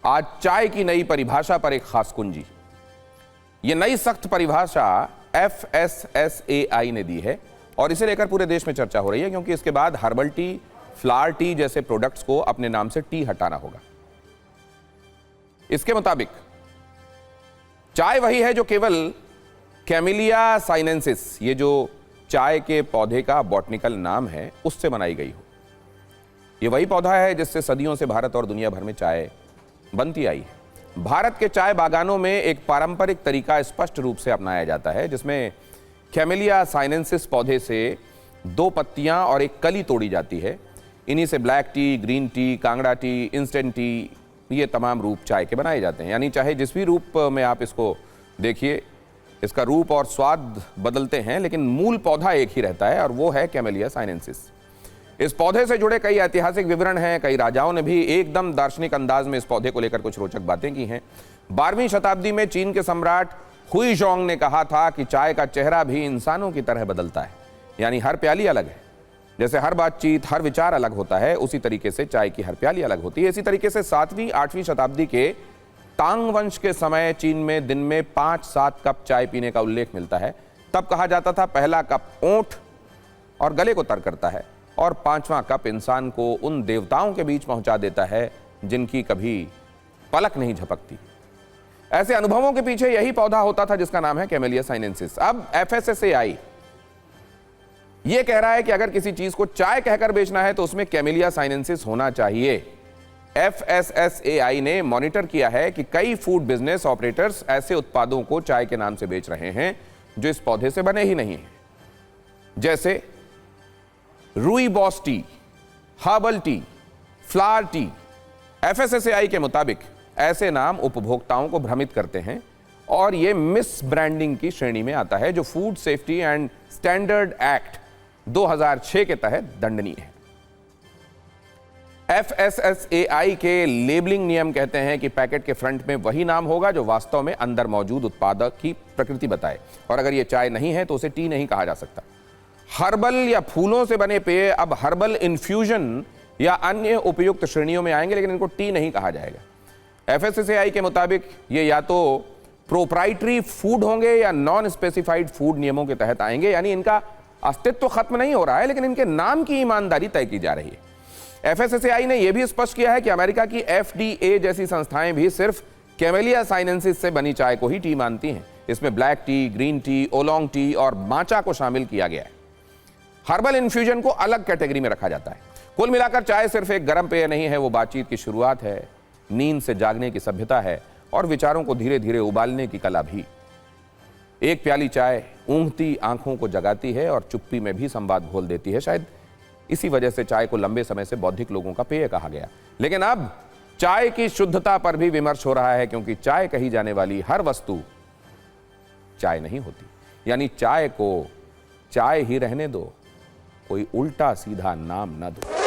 आज चाय की नई परिभाषा पर एक खास कुंजी। ये नई सख्त परिभाषा FSSAI ने दी है और इसे लेकर पूरे देश में चर्चा हो रही है, क्योंकि इसके बाद हर्बल टी, फ्लावर टी जैसे प्रोडक्ट्स को अपने नाम से टी हटाना होगा। इसके मुताबिक चाय वही है जो केवल कैमेलिया साइनेंसिस, ये जो चाय के पौधे का बॉटनिकल नाम है, उससे बनाई गई हो। ये वही पौधा है जिससे सदियों से भारत और दुनिया भर में चाय बनती आई है। भारत के चाय बागानों में एक पारंपरिक तरीका स्पष्ट रूप से अपनाया जाता है, जिसमें कैमेलिया साइनेंसिस पौधे से 2 पत्तियां और एक कली तोड़ी जाती है। इन्हीं से black T, green tea, Kangra T, instant T, ये तमाम रूप चाय के बनाए जाते हैं। यानी चाहे जिस भी रूप में आप इसको देखिए, इसका रूप और स्वाद बदलते हैं, लेकिन मूल पौधा एक ही रहता है और वो है कैमेलिया साइनेंसिस। इस पौधे से जुड़े कई ऐतिहासिक विवरण हैं। कई राजाओं ने भी एकदम दार्शनिक अंदाज में इस पौधे को लेकर कुछ रोचक बातें की हैं। 12वीं शताब्दी में चीन के सम्राट हुईजोंग ने कहा था कि चाय का चेहरा भी इंसानों की तरह बदलता है, यानी हर प्याली अलग है। जैसे हर बातचीत, हर विचार अलग होता है, उसी तरीके से चाय की हर प्याली अलग होती है। इसी तरीके से 7वीं 8वीं शताब्दी के तांग वंश के समय चीन में दिन में 5-7 कप चाय पीने का उल्लेख मिलता है। तब कहा जाता था पहला कप ओंठ और गले को तर करता है और 5वां कप इंसान को उन देवताओं के बीच पहुंचा देता है जिनकी कभी पलक नहीं झपकती। ऐसे अनुभवों के पीछे यही पौधा होता था जिसका नाम है कैमेलिया साइनेंसिस। अब FSSAI यह कह रहा है कि अगर किसी चीज को चाय कहकर बेचना है तो उसमें कैमेलिया साइनेंसिस होना चाहिए। FSSAI ने मॉनिटर किया है कि कई फूड बिजनेस ऑपरेटर्स ऐसे उत्पादों को चाय के नाम से बेच रहे हैं जो इस पौधे से बने ही नहीं हैं, जैसे rooibos tea, herbal tea, flower tea. FSSAI के मुताबिक ऐसे नाम उपभोक्ताओं को भ्रमित करते हैं और यह मिस ब्रांडिंग की श्रेणी में आता है, जो food safety and standard act 2006 के तहत दंडनीय है। FSSAI के लेबलिंग नियम कहते हैं कि पैकेट के फ्रंट में वही नाम होगा जो वास्तव में अंदर मौजूद उत्पाद की प्रकृति बताए, और अगर यह चाय नहीं है तो उसे टी नहीं कहा जा सकता। हर्बल या फूलों से बने पेय अब हर्बल इन्फ्यूजन या अन्य उपयुक्त श्रेणियों में आएंगे, लेकिन इनको टी नहीं कहा जाएगा। FSSAI के मुताबिक ये या तो प्रोप्राइटरी फूड होंगे या नॉन स्पेसिफाइड फूड नियमों के तहत आएंगे, यानी इनका अस्तित्व खत्म नहीं हो रहा है, लेकिन इनके नाम की ईमानदारी तय की जा रही है। FSSAI ने यह भी स्पष्ट किया है कि अमेरिका की FDA जैसी संस्थाएं भी सिर्फ कैमेलिया साइनेंसिस से बनी चाय को ही टी मानती हैं। इसमें black T, green tea, oolong tea और माचा को शामिल किया गया है। हर्बल इन्फ्यूजन को अलग कैटेगरी में रखा जाता है। कुल मिलाकर चाय सिर्फ एक गर्म पेय नहीं है, वो बातचीत की शुरुआत है, नींद से जागने की सभ्यता है और विचारों को धीरे धीरे उबालने की कला भी। एक प्याली चाय ऊँघती आंखों को जगाती है और चुप्पी में भी संवाद घोल देती है। शायद इसी वजह से चाय को लंबे समय से बौद्धिक लोगों का पेय कहा गया। लेकिन अब चाय की शुद्धता पर भी विमर्श हो रहा है, क्योंकि चाय कही जाने वाली हर वस्तु चाय नहीं होती। यानी चाय को चाय ही रहने दो, कोई उल्टा सीधा नाम न दो।